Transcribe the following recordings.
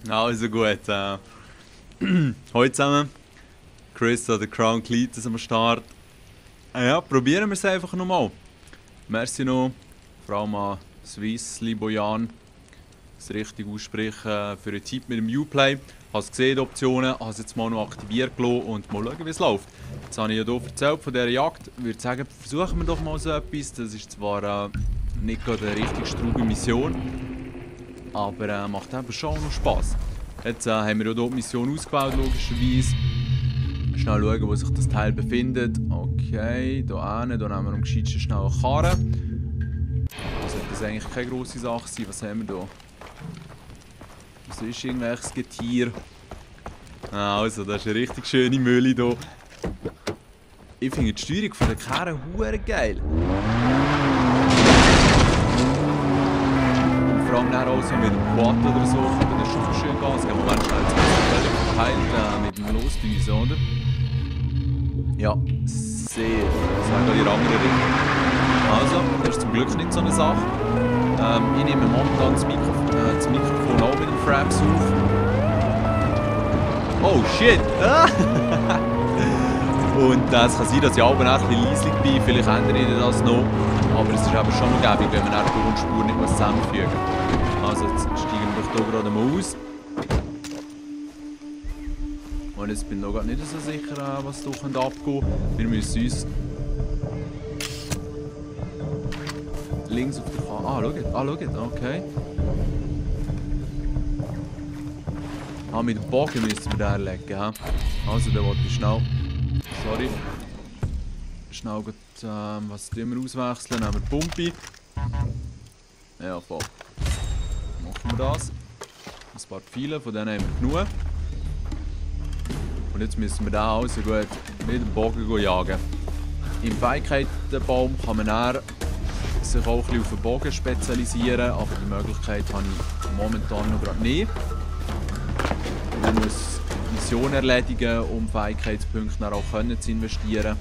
Also gut. Heute zusammen. Chris oder Crown Cletus am Start. Ja, probieren wir es einfach nochmal. Merci noch, vor allem an Swissly Bojan, das richtig aussprechen, für einen Tipp mit dem Uplay. Ich habe es gesehen, die Optionen, habe es jetzt mal noch aktiviert gelassen und mal schauen, wie es läuft. Jetzt habe ich ja hier erzählt von dieser Jagd. Ich würde sagen, versuchen wir doch mal so etwas. Das ist zwar nicht gerade eine richtig straube Mission, aber macht eben schon noch Spass. Jetzt haben wir ja hier die Mission ausgewählt, logischerweise. Schnell schauen, wo sich das Teil befindet. Okay, hier hinten, hier nehmen wir am gescheitsten schnell eine Karre. Das sollte das eigentlich keine grosse Sache sein. Was haben wir hier? Was ist irgendwelches Getier? Also, das ist eine richtig schöne Mühle hier. Ich finde die Steuerung von der Karre hure geil. Und vor allem auch so mit dem Quad oder so, kann das schon schön Gas geben. Moment, schnell, jetzt ist es verteilt mit dem Losdüsen, oder? Ja, sehr. Das wäre gerade in andere Richtung. Also, das ist zum Glück nicht so eine Sache. Ich nehme momentan das Mikrofon auch mit dem Fraps auf. Oh shit! Und es kann sein, dass ich auch ein bisschen leislich bin. Vielleicht ändere ich das noch. Aber es ist eben schon noch gäbig, wenn man nach der Grundspur nicht was zusammenfügen. Also, jetzt steigen wir doch hier gerade mal aus. Und jetzt bin ich noch nicht so sicher, was hier abgehen könnte. Wir müssen uns links auf der Karte. Schaut. Okay. Mit dem Bogen müssen wir den erlegen. Also, dann wollte ich schnell. Sorry. Schnell was wir auswechseln. Nehmen wir die Pumpe. Ja, voll. Machen wir das. Ein paar Pfeile, von denen haben wir genug. Und jetzt müssen wir den also gut mit dem Bogen jagen. Im Fähigkeitenbaum kann man dann sich auch ein bisschen auf den Bogen spezialisieren, aber die Möglichkeit habe ich momentan noch gerade nicht. Man muss Missionen erledigen, um Fähigkeitspunkte dann auch zu investieren.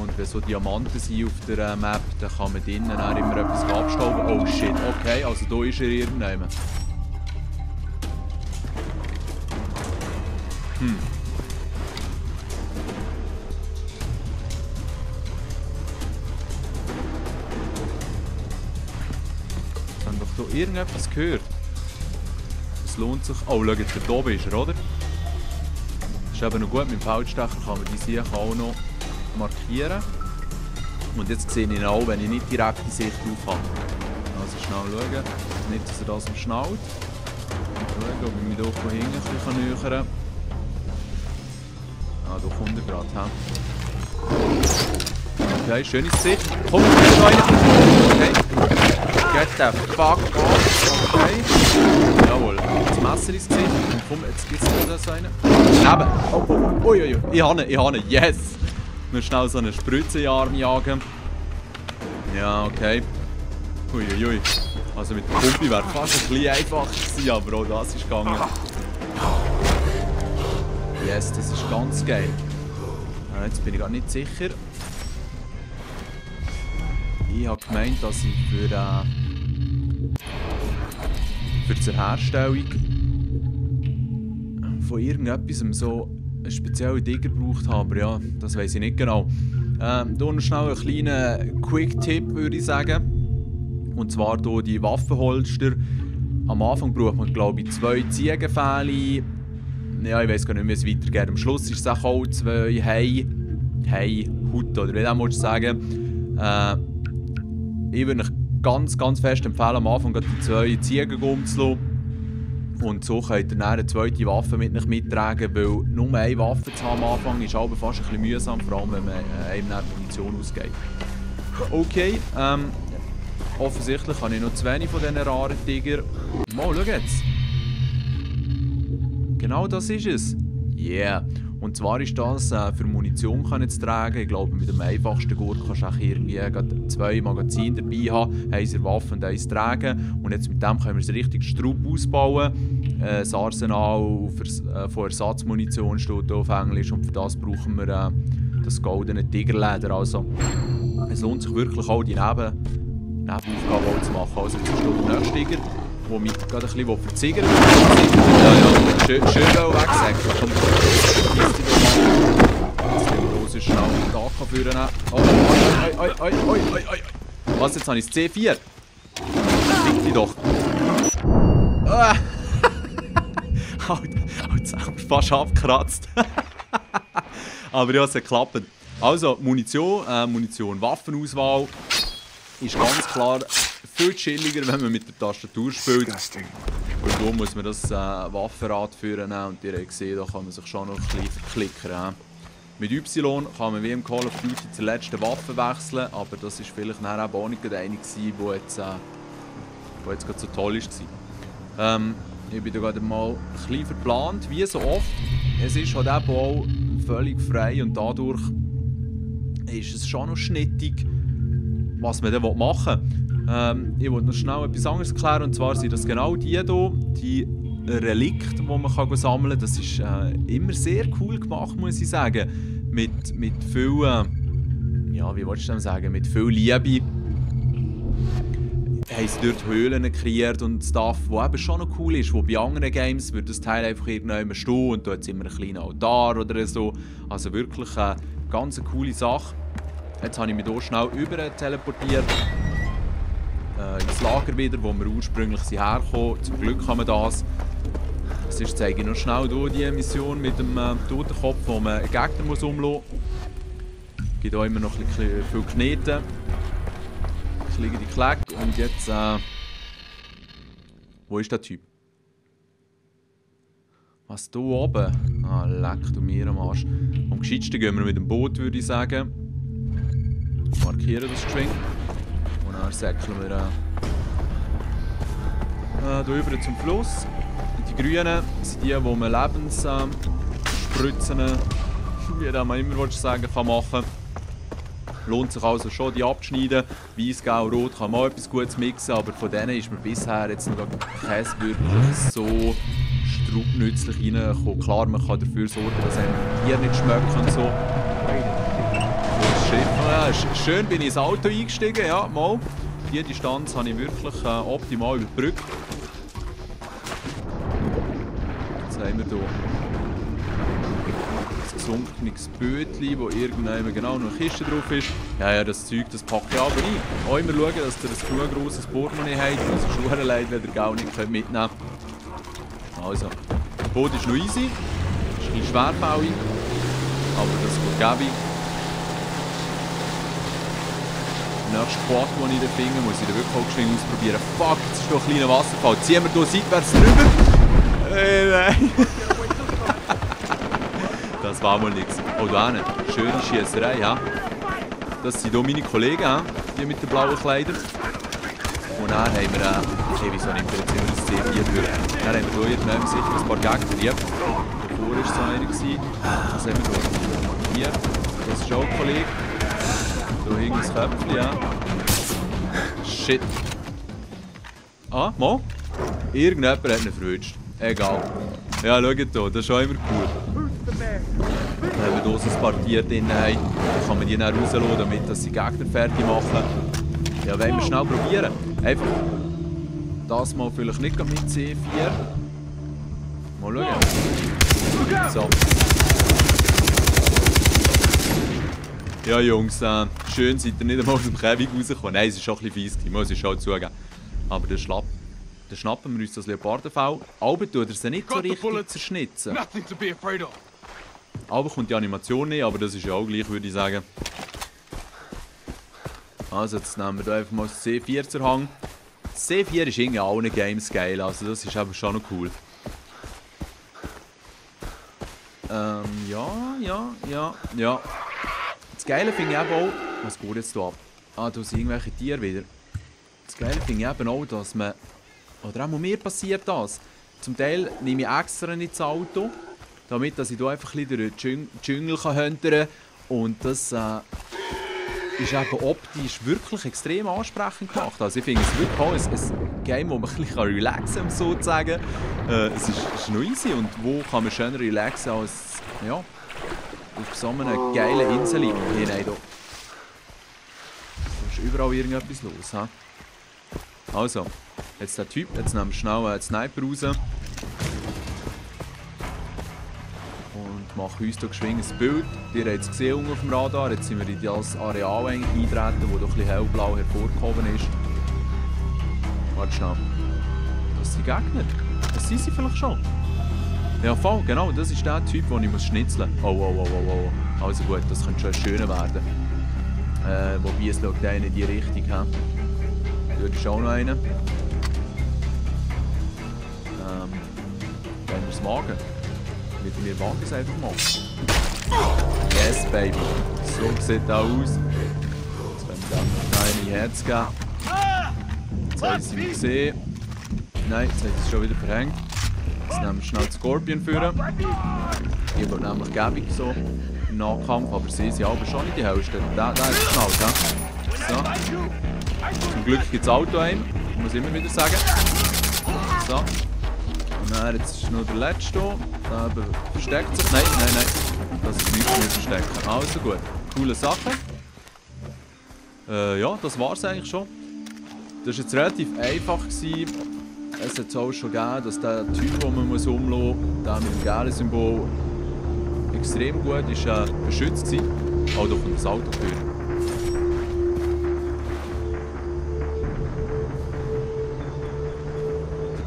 Und wenn so Diamanten sind auf der Map, dann kann man drinnen dann immer etwas abstauben. Oh shit, okay, also hier ist er irgendwann. Ich habe doch hier irgendetwas gehört. Es lohnt sich. Oh, schau jetzt, da oben ist er, oder? Das ist eben noch gut, mit dem Feldstecher kann man die Sicht auch noch markieren. Und jetzt sehe ich ihn auch, wenn ich nicht direkt die Sicht auf habe. Also schnell schauen, nicht, dass er das umschnallt. Schauen, ob ich mich hier von hinten ein bisschen nähern kann. Ah, da kommt er gerade. Okay, schönes Gesicht. Komm, noch einer. Okay. Get the fuck off. Okay. Jawohl. Das Messer ins Gesicht. Und komm, jetzt gibt es noch so einen. Neben. Oh. Uiuiui. Ich habe ihn. Yes. Nur schnell so eine Spritze in den Arm jagen. Ja, okay. Uiuiui. Also mit der Pumpe wäre fast ein bisschen einfacher gewesen, aber auch das ist gegangen. Yes, das ist ganz geil. Jetzt bin ich gar nicht sicher. Ich habe gemeint, dass ich für die Herstellung von irgendetwas so einen speziellen Digger gebraucht habe. Aber ja, das weiß ich nicht genau. Hier noch schnell einen kleinen Quick-Tipp, würde ich sagen. Und zwar hier die Waffenholster. Am Anfang braucht man, glaube ich, 2 Ziegenfälle. Ja, ich weiß gar nicht, wie es weitergeht. Am Schluss ist es auch 2 Haut, oder wie du sagen. Ich würde euch ganz fest empfehlen, am Anfang die 2 Ziegen zu lassen. Und so könnt ihr dann eine zweite Waffe mit euch mittragen, weil nur eine Waffe zu haben am Anfang ist aber fast ein bisschen mühsam, vor allem wenn man einem nach Munition ausgeht. Okay, offensichtlich habe ich noch zu wenig von diesen raren Tiger. Mal, schau jetzt. Genau das ist es. Yeah. Und zwar ist das für Munition zu tragen. Ich glaube, mit dem einfachsten Gurt kannst du auch irgendwie 2 Magazine dabei haben, eins in der Waffe und eins tragen. Und jetzt mit dem können wir es richtig straub ausbauen. Das Arsenal von Ersatzmunition steht hier auf Englisch und für das brauchen wir das goldene Tigerleder. Also es lohnt sich wirklich auch die Nebenaufgabe zu machen. Also jetzt ist der nächste Tiger. der mich gerade ein bisschen verziggert. Ja, schön wegsäckeln. Komm, jetzt den großen schnell den AK führen. Oi. Was, jetzt habe ich das C4? Fick dich doch. Jetzt haben wir fast abgekratzt. Aber ja, es hat geklappt. Also, Munition, Waffenauswahl ist ganz klar viel chilliger, wenn man mit der Tastatur spielt. Und da muss man das Waffenrad führen und ihr habt gesehen, da kann man sich schon noch ein bisschen verklickern. Mit Y kann man wie im Call of Duty zur letzten Waffe wechseln, aber das war vielleicht nachher auch nicht eine, die jetzt gerade so toll war. Ich bin da gerade mal ein bisschen verplant, wie so oft. Es ist halt eben auch völlig frei und dadurch ist es schon noch schnittig, was man dann machen will. Ich wollte noch schnell etwas anderes erklären, und zwar sind das genau die hier, die Relikte, die man sammeln kann. Das ist immer sehr cool gemacht, muss ich sagen. Mit viel, ja, wie willst du das sagen, mit viel Liebe. Haben sie dort Höhlen kreiert und Stuff, was eben schon noch cool ist. Wo bei anderen Games wird das Teil einfach irgendwann stehen und da hat es immer einen kleinen Altar oder so. Also wirklich eine ganz coole Sache. Jetzt habe ich mich hier schnell über teleportiert. Ins Lager wieder, wo wir ursprünglich hergekommen sind. Zum Glück haben wir das. Sonst zeige ich noch schnell hier die Mission mit dem Totenkopf, wo man einen Gegner umlassen muss. Es gibt auch immer noch ein bisschen viel Kneten. Ich liege die Kleck und jetzt. Wo ist der Typ? Was hier oben? Ah, leck du mir am Arsch. Am gescheitsten gehen wir mit dem Boot, würde ich sagen. Markieren das geschwind. Und dann säckeln wir hier rüber zum Fluss. Die Grünen sind die, wo man Lebensspritzen, wie man immer sagen kann, machen. Lohnt sich also schon, die abzuschneiden. Weiss, Gelb, Rot kann man auch etwas Gutes mixen, aber von denen ist mir bisher jetzt noch kein wirklich so straubnützlich reingekommen. Klar, man kann dafür sorgen, dass einem Tier nicht schmeckt und so. Das Schiff, ja, schön bin ich ins Auto eingestiegen, ja, mal. Die Distanz habe ich wirklich optimal überbrückt. Jetzt haben wir hier gesunkenes Bötchen, wo irgendwann genau noch eine Kiste drauf ist. Ja, das Zeug, das packe ich aber ein. Auch immer schauen, dass ihr ein genug grosses Portemonnaie habt, also Schuhe leid, wenn ihr gar nicht mitnehmen könnt. Also, das Boot ist noch easy, ist ein bisschen schwerfällig, aber das geht gäbig. Der nächste Quad, den ich finde, muss ich wirklich auch geschwind ausprobieren. Fuck, jetzt ist doch ein kleiner Wasserfall. Ziehen wir hier seitwärts drüber. Nein. Das war mal nichts. Oh, da hinten. Schöne Schiesserei, ja. Das sind hier meine Kollegen, die mit den blauen Kleidern. Und dann haben wir, wieso nimmt er jetzt immer das C4 durch? Dann haben wir hier irgendwann sicher ein paar Gegner. Ja. Davor war so einer. Was haben wir hier? Das ist auch ein Kollege. Da hing das Köpfchen, ja. Shit. Ah, mal. Irgendjemand hat ihn verwünscht. Egal. Ja, schaut hier, das ist auch immer cool. Wenn wir hier so ein Partier drin haben, dann kann man die dann rauslassen, damit sie Gegner fertig machen. Ja, wollen wir schnell probieren. Einfach das mal vielleicht nicht mit C4. Mal schauen. So. Ja, Jungs, schön seid ihr nicht einmal aus dem Käfig rausgekommen. Nein, es war schon ein bisschen fies, muss ich schon zugeben. Aber dann schnappen wir uns das Leopardenfell. Aber tut er sie nicht so richtig zerschnitzen. Aber kommt die Animation nicht, aber das ist ja auch gleich, würde ich sagen. Also jetzt nehmen wir hier einfach mal das C4 zur Hand. Das C4 ist irgendwie auch in allen Games geil, also das ist aber schon noch cool. Ja. Das Geile finde ich eben auch... Was geht jetzt hier ab? Ah, da sind irgendwelche Tiere wieder. Das Geile finde ich eben auch, dass man... Oder auch mir passiert das. Zum Teil nehme ich extra nicht das Auto, damit dass ich hier einfach ein bisschen durch den Dschungel höntern kann. Und das ist eben optisch wirklich extrem ansprechend gemacht. Also ich finde es wirklich auch ein Game, wo man ein bisschen relaxen kann, sozusagen. Es ist noch easy und wo kann man schöner relaxen als ja, auf so einer geilen Insel. Hier, nein, da ist überall irgendetwas los. He? Also, Jetzt der Typ, jetzt nehmen wir schnell einen Sniper raus. Und machen uns hier geschwingt ein Bild. Ihr habt es gesehen unten auf dem Radar. Jetzt sind wir in das Areal eingetreten, das doch ein bisschen hellblau hervorgekommen ist. Warte schnell. Das sind Gegner. Das sind sie vielleicht schon. Ja voll, genau. Das ist der Typ, den ich schnitzeln muss. Oh. Also gut, das könnte schon schöner werden. Wobei es schaut einen in die Richtung. Dort ist auch noch einer. Wenn wir es wagen. Wir wagen es einfach mal. Yes, Baby. So sieht das aus. Jetzt werden wir dann noch ein Herz geben. Jetzt haben sie mich gesehen. Nein, jetzt haben sie es schon wieder verhängt. Jetzt nehmen wir schnell den Scorpion führen. Die wird nämlich gäbig so im Nahkampf, aber sie sind aber schon nicht die Hellsten. Der ist geschnallt, ja? So. Zum Glück gibt es Auto-Aim, muss ich immer wieder sagen. So. Und dann, jetzt ist noch der letzte hier. Der versteckt sich. Nein. Das ist nichts mehr verstecken. Also gut. Coole Sache. Ja, das war es eigentlich schon. Das war jetzt relativ einfach gewesen. Es hat es auch schon gegeben, dass der Typ, den man umlassen muss, der mit dem gelben Symbol, extrem gut ist, beschützt war. Auch durch das Auto geführt.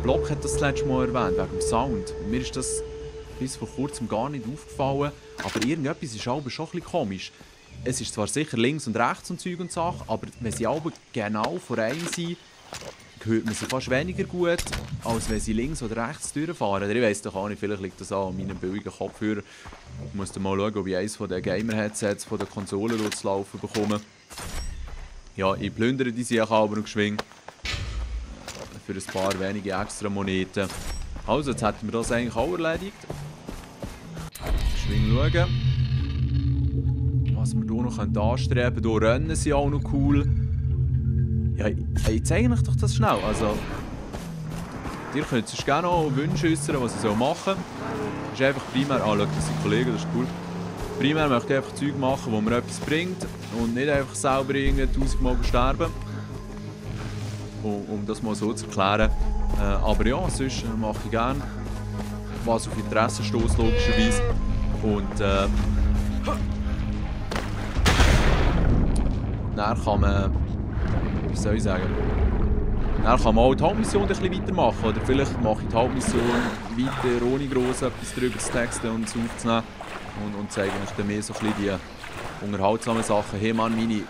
Block hat das letzte Mal erwähnt, wegen dem Sound. Mir ist das bis vor kurzem gar nicht aufgefallen, aber irgendetwas ist aber schon ein bisschen komisch. Es ist zwar sicher links und rechts und Zeug und Sachen, aber wenn sie aber genau vor einem sind, hört man sie fast weniger gut, als wenn sie links oder rechts durchfahren. Oder ich weiss doch auch nicht, vielleicht liegt das an meinem billigen Kopfhörer. Ich muss dann mal schauen, ob ich eines von den Gamer-Headsets von der Konsole zu laufen bekomme. Ja, ich plündere die Sachen aber noch geschwind. Für ein paar wenige extra Moneten. Also, jetzt hätten wir das eigentlich auch erledigt. Schwing schauen. Was wir hier noch anstreben können. Hier Rennen sind auch noch cool. Ja, ich zeige euch doch das schnell. Also, ihr könnt sonst gerne auch Wünsche äußern, was ich machen soll. Das ist einfach primär... Ah, schau, das sind Kollegen, das ist cool. Primär möchte ich einfach Zeug machen, wo mir etwas bringt. Und nicht einfach selber irgendwie 1000-mal sterben. Um das mal so zu erklären. Aber ja, sonst mache ich gerne, was auf Interesse stößt, logischerweise. Und dann kann man, wie soll ich sagen, dann kann man auch die Hauptmission ein bisschen weitermachen. Oder vielleicht mache ich die Hauptmission weiter, ohne gross etwas drüber zu texten und es aufzunehmen. Und zeige euch dann mehr so ein bisschen die unterhaltsamen Sachen. Hey Mann, meine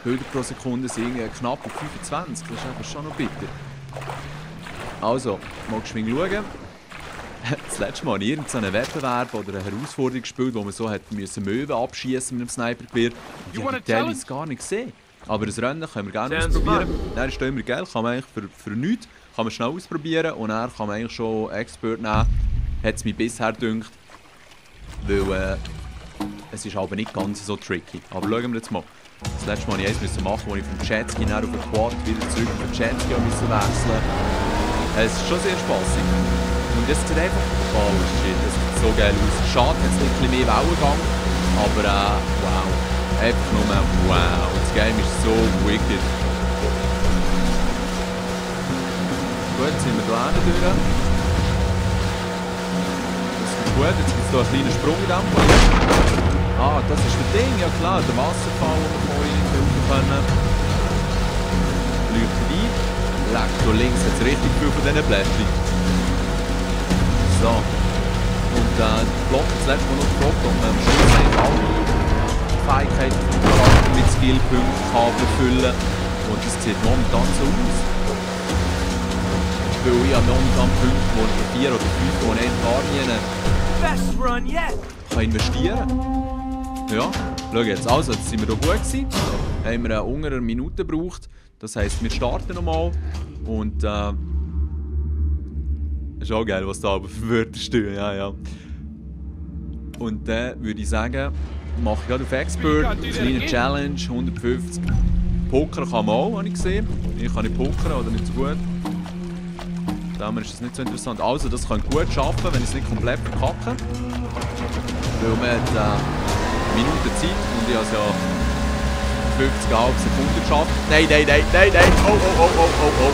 Bilder pro Sekunde sind knapp auf 25, das ist einfach schon noch bitter. Also, mal geschwind schauen. Das letzte Mal in irgendeinem Wettbewerb oder eine Herausforderung gespielt, wo man so hat Möwen abschießen mit dem Snipergewehr. Die habe ich teilweise gar nicht gesehen. Aber das Rennen können wir gerne ausprobieren. Dann ist immer geil, kann man eigentlich für nichts kann man schnell ausprobieren und dann kann man eigentlich schon Expert nehmen. Hat es mir bisher gedacht. Weil es ist aber nicht ganz so tricky. Aber schauen wir jetzt mal. Das letzte Mal musste ich eins machen, als ich vom Jetski auf den Quad wieder zurück auf den Jetski wechseln musste. Es ist schon sehr spaßig. Und jetzt sieht einfach... Oh shit, das sieht so geil aus. Schade, jetzt nicht ein bisschen mehr Wellengang. Aber wow. Einfach nur wow. Das Game ist so wicked. Gut, jetzt sind wir da durch. Das ist gut, jetzt gibt es hier einen kleinen Sprung in dem Fall. Ah, das ist das Ding, ja klar, der Wasserfall, den wir vorhin filmen können. Leuchtet ein. Leck, da links hat es richtig viel von diesen Blättchen. So. Und der Block hat das letzte Mal noch gefragt, ob man am Schluss eigentlich alle Fähigkeiten vom Charakter mit Skillpunkten befüllen kann. Und das sieht momentan so aus. Weil ich habe momentan Punkte, wo ich 4 oder 5 Moneten gar nie kann investieren kann. Ja, schau jetzt. Also, jetzt sind wir hier gut gewesen. Haben wir unter einer Minute gebraucht. Das heisst, wir starten nochmal. Und ist auch geil, was da aber für Wörter stehen. Ja. Und dann würde ich sagen, mache ich gerade auf Expert. Kleine Challenge, 150. Poker kann man auch, habe ich gesehen. Ich kann nicht pokern oder nicht so gut. Daher ist das nicht so interessant. Also, das könnt ihr gut schaffen, wenn ich es nicht komplett verkacke. Weil man hat Minuten Zeit und ich habe es ja 50,5 Sekunden geschafft. Nein. Oh.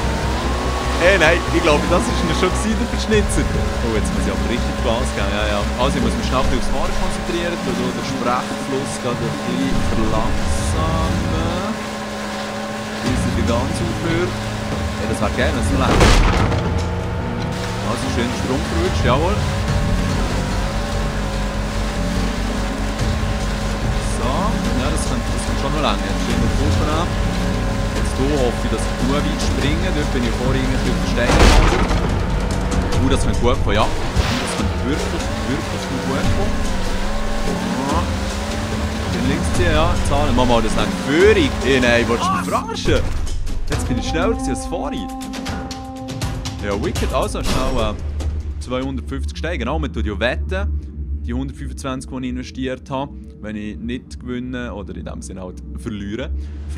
Hey, nein, ich glaube, das war schon der Verschnitzer. Oh, jetzt muss ich aber richtig Gas geben. Ja, ja. Also, ich muss mich schnell aufs Fahren konzentrieren, weil der Sprechfluss gerade ein bisschen verlangsamen. Bis er die ganz aufhört. Ja, das wäre geil, wenn es so läuft. Also, schön Strom verrutscht, jawohl. So, ja, das könnte schon noch lange. Jetzt schön den Fuß an. Jetzt hier hoffe ich, dass ich gut weit springe. Dort bin ich vorhin irgendwie auf den Stein gelandet. Das könnte gut kommen, ja. Das könnte wirklich gut kommen. Ja. Den links ziehen, ja. Zahlen. Mach mal das lang. Führung. Hey, nein, willst du mich verarschen? Jetzt bin ich schneller als vorhin. Ja, wicked. Also, schnell 250 steigen. Genau, man tut ja wetten. Die 125, die ich investiert habe. Wenn ich nicht gewinne oder in dem Sinne halt verliere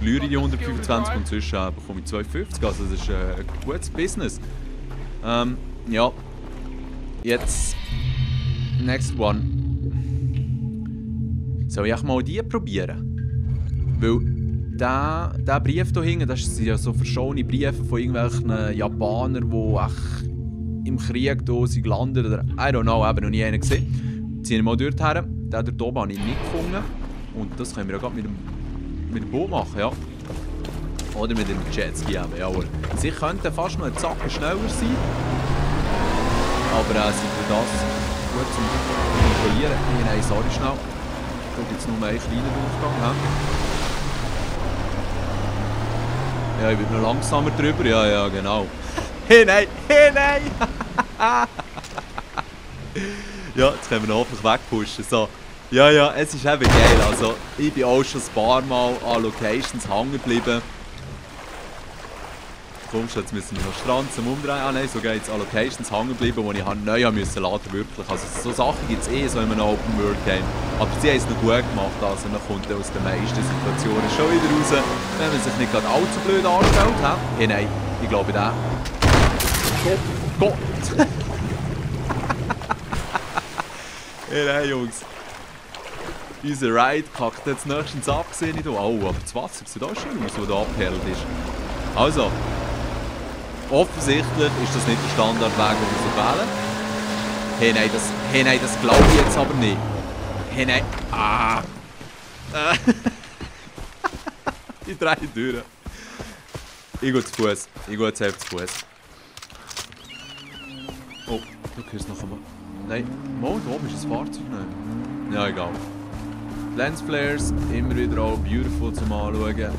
ich die 125 und sonst bekomme ich 250. Also das ist ein gutes Business. Ja. Jetzt. Next one. Soll ich mal die probieren? Weil der Brief hier hinten, das sind ja so verschollene Briefe von irgendwelchen Japanern, die im Krieg hier sind gelandet oder I don't know, eben noch nie einen gesehen. Ziehen wir mal dort her. Den dort oben habe ich nicht gefunden. Und das können wir ja gerade mit dem Boot machen, ja. Oder mit dem Jetski eben, jawohl. Sie könnten fast noch einen Zacken schneller sein. Aber sind für das gut zum Kontrollieren. Nein, sorry, schnell. Da gibt es nur einen kleinen Durchgang. Ja, ich bin noch langsamer drüber. Ja, ja, genau. Hey, nein! Hey, nein! Ja, jetzt können wir ihn hoffentlich wegpushen. So. Ja, ja, es ist eben geil. Also, ich bin auch schon ein paar Mal an Locations hängen geblieben. Kommst du, jetzt müssen wir noch Strand zum Umdrehen. Ah nein, so geht es an Locations hängen geblieben, die ich neu laden musste, wirklich. Also, so Sachen gibt es so in einem Open World Game. Aber sie haben es noch gut gemacht. Also, man kommt aus den meisten Situationen schon wieder raus, wenn man sich nicht gerade allzu blöd anstellt. Hey, nein, ich glaube, der. Gott! Hey, nein, Jungs. Unser Ride kackt jetzt nächstens ab, sehe ich hier. Oh, aber das Wasser sieht auch schön aus, das hier abgeperlt ist. Also, offensichtlich ist das nicht der Standardweg, den wir so wählen. Hey, nein, das glaube ich jetzt aber nicht. Hey, nein. Ah. Ich drehe durch. Ich gehe zu Fuß. Ich gehe jetzt einfach zu Fuß. Oh, du hörst noch einmal. Nein, mal, da oben ist ein Fahrzeug. Nein. Ja, egal. Lensflares, immer wieder auch beautiful zum Anschauen.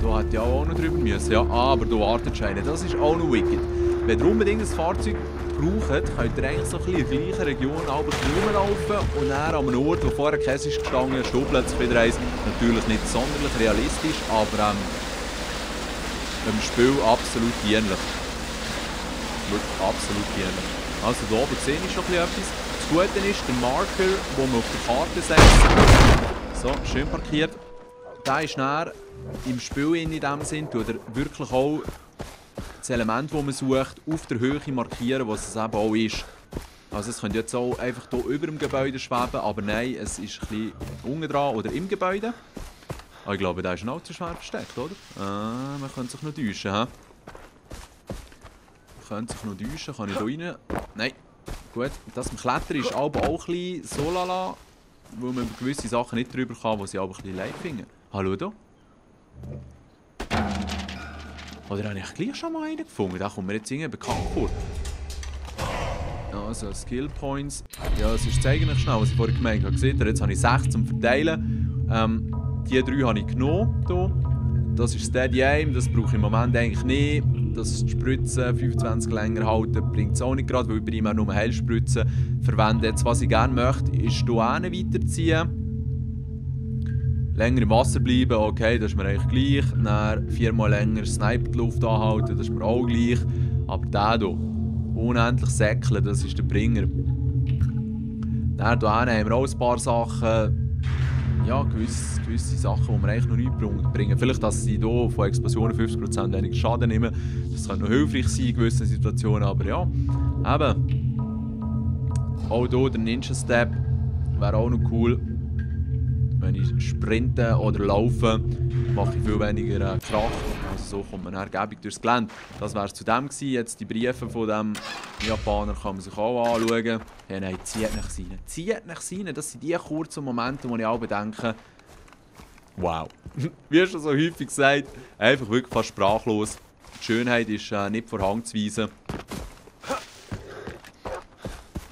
Da hätte ich auch noch drüber müssen. Ja, aber da wartet schon einer. Das ist auch noch wicked. Wenn ihr unbedingt ein Fahrzeug braucht, könnt ihr eigentlich so ein bisschen in der gleichen Region rumlaufen und dann an einem Ort, wo vorher Käse ist gestanden, steht plötzlich wieder eins. Natürlich nicht sonderlich realistisch, aber im Spiel absolut dienlich. Wirklich absolut dienlich. Also hier oben sehe ich schon etwas. Das Gute ist, der Marker, den man auf der Karte setzt, so, schön parkiert, der ist näher im Spiel in dem Sinn, tut er wirklich auch das Element, das man sucht, auf der Höhe markieren, was es eben auch ist. Also es könnte jetzt auch einfach hier über dem Gebäude schweben, aber nein, es ist ein bisschen unten dran oder im Gebäude. Aber ich glaube, der ist noch zu schwer versteckt, oder? Man könnte sich noch täuschen, hä? Kann ich da rein? Nein. Gut, das mit Klettern ist aber auch ein bisschen so lala, weil man gewisse Sachen nicht drüber kann, die sie aber ein bisschen leid finden. Hallo da? Oder habe ich gleich schon mal einen gefunden? Da kommt mir jetzt irgendwie bekannt vor. Also Skill Points. Ja, es ist eigentlich schnell, was ich vorhin gemeint habe. Seht ihr, jetzt habe ich 6 zum Verteilen. Die 3 habe ich genommen. Hier. Das ist Steady Aim, das brauche ich im Moment eigentlich nicht. Das Spritzen 25 länger halten bringt es auch nicht gerade, weil ich primär nur Heilspritzen verwende. Jetzt, was ich gerne möchte, ist hier weiterziehen. Länger im Wasser bleiben, okay, das ist mir eigentlich gleich. Dann 4-mal länger Sniper die Luft anhalten, das ist mir auch gleich. Aber der hier, unendlich säckeln, das ist der Bringer. Dann hier haben wir auch ein paar Sachen. Ja, gewisse Sachen, die wir eigentlich noch nicht bringen. Vielleicht, dass sie hier von Explosionen 50% weniger Schaden nehmen. Das könnte noch hilfreich sein in gewissen Situationen, aber ja. Eben. Auch hier der Ninja Step wäre auch noch cool. Wenn ich sprinte oder laufe, mache ich viel weniger Krach. Also so kommt man dann gäbig durchs Gelände. Das wäre es zu dem gewesen. Jetzt die Briefe von dem Japaner kann man sich auch anschauen. Ja, nein, zieht nach rein. Zieht nach rein. Das sind die kurzen Momente, wo ich auch denke, wow. Wie schon so häufig gesagt, einfach wirklich fast sprachlos. Die Schönheit ist nicht vor Hand zu weisen.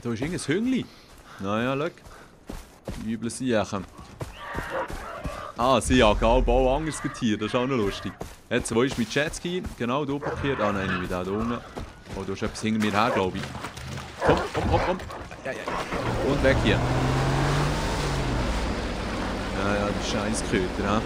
Da ist irgendein Hüngli. Naja, schau. Üble Siechen. Ah, sie jagen auch anderes Tier, das ist auch noch lustig. Jetzt, wo ist mein Jetski? Genau, du parkiert. Ah nein, ich bin da unten. Oh, du hast etwas hinter mir her, glaube ich. Komm. Ja. Und weg hier. Ja, die Scheissköter, ha?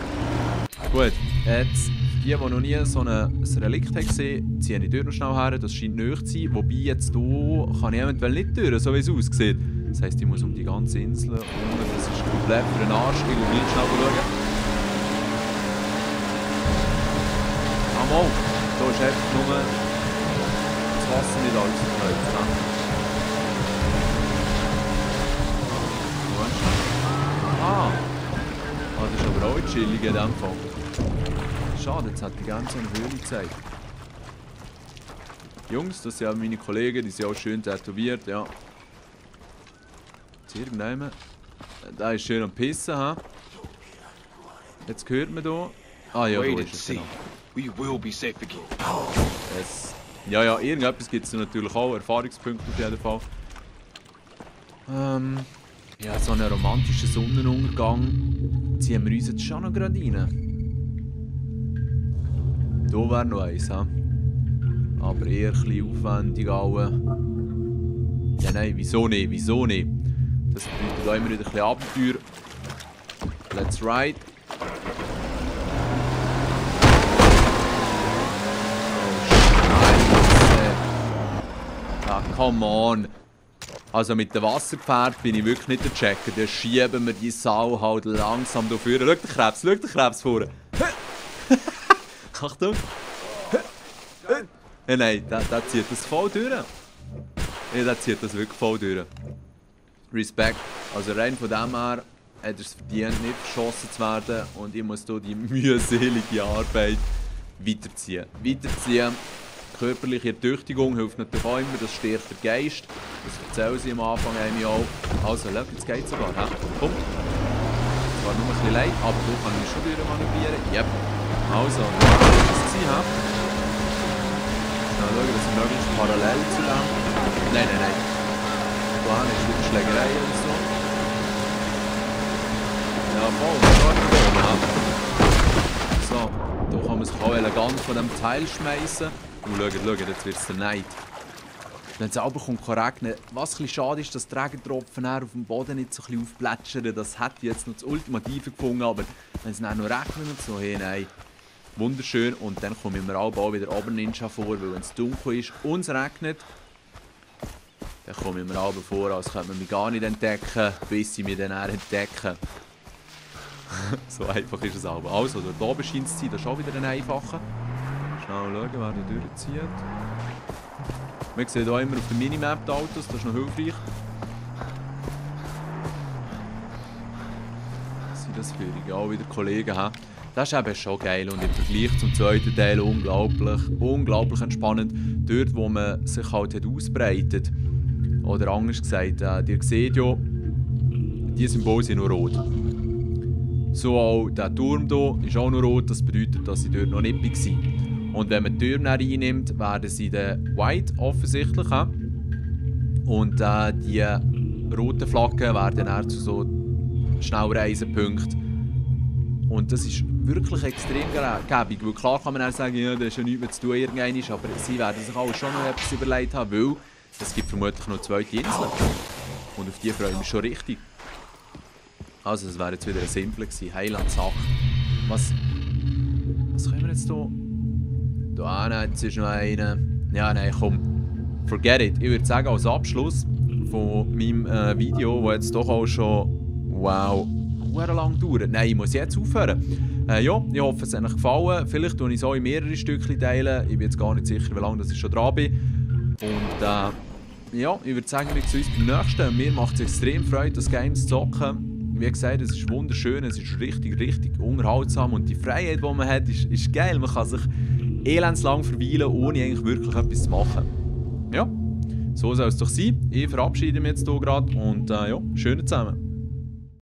Gut, jetzt, die noch nie so ein Relikt haben gesehen, ziehe ich dort noch schnell her, das scheint nicht zu sein. Wobei jetzt hier kann ich eventuell nicht durch, so wie es aussieht. Das heisst, ich muss um die ganze Insel und das ist komplett für den Arsch. Ich will nicht schnell schauen. Ah, mal, da ist einfach nur das Wasser nicht alles verkauft. Ah, das ist aber auch chillig in dem Fall. Schade, jetzt hat die ganze Höhle gezeigt. Jungs, das sind auch meine Kollegen, die sind auch schön tätowiert, ja. Jetzt irgendjemand. Da ist schön am Pissen, ha? Jetzt hört man hier. Ah ja, da ist es, genau. Ja, irgendetwas gibt es natürlich auch, Erfahrungspunkte auf jeden Fall. Ja, so einen romantischen Sonnenuntergang ziehen wir uns jetzt schon noch gerade rein. Da wäre noch eins, he? Aber eher ein bisschen aufwendig. Ja, nein, wieso nicht? Das bedeutet auch immer wieder ein bisschen Abenteuer. Let's ride. Come on. Also mit dem Wasserpferd bin ich wirklich nicht der Checker. Da schieben wir die Sau halt langsam da vorne. Schau den Krebs vorne. Achtung. Ja, nein, der zieht das voll durch. Ja, der zieht das wirklich voll durch. Respekt. Also rein von dem her hat er es verdient, nicht verschossen zu werden. Und ich muss hier die mühselige Arbeit weiterziehen. Körperliche Ertüchtigung hilft natürlich auch immer, das stärkt der Geist. Das erzählen sie am Anfang einem auch. Also, schau, jetzt geht es sogar. He? Komm. Es war nur ein bisschen leid, aber du kannst mich schon durchmanövrieren. Yep. Also, das war es. Schnell schauen, dass wir möglichst parallel zu dem. Nein. Da ist wieder Schlägerei oder so. Ja, voll. So, da kann man sich auch elegant von dem Teil schmeißen. Schau, jetzt wird es der Neid. Wenn es aber korrekt kommt, was ein bisschen schade ist, dass die Regentropfen auf dem Boden nicht so ein bisschen aufplätschern. Das hätte ich jetzt noch das Ultimative gefunden, aber wenn es dann noch regnet und so, hey, nein. Wunderschön. Und dann kommen wir auch wieder Oberninja vor, weil wenn es dunkel ist und es regnet, dann kommen wir auch vor, als könnte man mich gar nicht entdecken, bis sie mich dann entdecken. So einfach ist es aber. Also, dort oben scheint es zu sein, das ist auch wieder ein einfacher. Schnell schauen, wer da durchzieht. Man sieht hier immer auf der Minimap die Autos, das ist noch hilfreich. Was sind das für auch wieder Kollegen haben? Das ist eben schon geil und im Vergleich zum zweiten Teil unglaublich entspannend. Dort, wo man sich halt hat ausbreitet. Oder anders gesagt, ihr seht ja, die Symbole sind nur rot. So auch der Turm hier ist auch noch rot, das bedeutet, dass sie dort noch nicht war. Und wenn man die Türme reinnimmt, werden sie dann white offensichtlich. Und die roten Flaggen werden dann zu so Schnellreisepunkten. Und das ist wirklich extrem gäbig. Weil klar kann man auch sagen, ja, das ist ja nichts mehr zu tun irgendwann, aber sie werden sich auch schon noch etwas überlegt haben, weil es gibt vermutlich noch 2 Inseln. Und auf die freue ich mich schon richtig. Also, das wäre jetzt wieder ein simpler gewesen. Heiland-Sache. Was können wir jetzt hier? Da jetzt ist noch einer. Ja, nein, komm. Forget it. Ich würde sagen, als Abschluss von meinem Video, das jetzt doch auch schon. Wow. Sehr lang dauert. Nein, ich muss jetzt aufhören. Ja, ich hoffe, es hat euch gefallen. Vielleicht tue ich es auch in mehrere Stückchen teilen. Ich bin jetzt gar nicht sicher, wie lange ich schon dran bin. Und ja, ich würde sagen, wir sehen uns beim nächsten. Mir macht es extrem Freude, das Game zu zocken. Wie gesagt, es ist wunderschön, es ist richtig unterhaltsam und die Freiheit, die man hat, ist geil. Man kann sich elendslang verweilen, ohne eigentlich wirklich etwas zu machen. Ja, so soll es doch sein. Ich verabschiede mich jetzt hier gerade und ja, schön zusammen.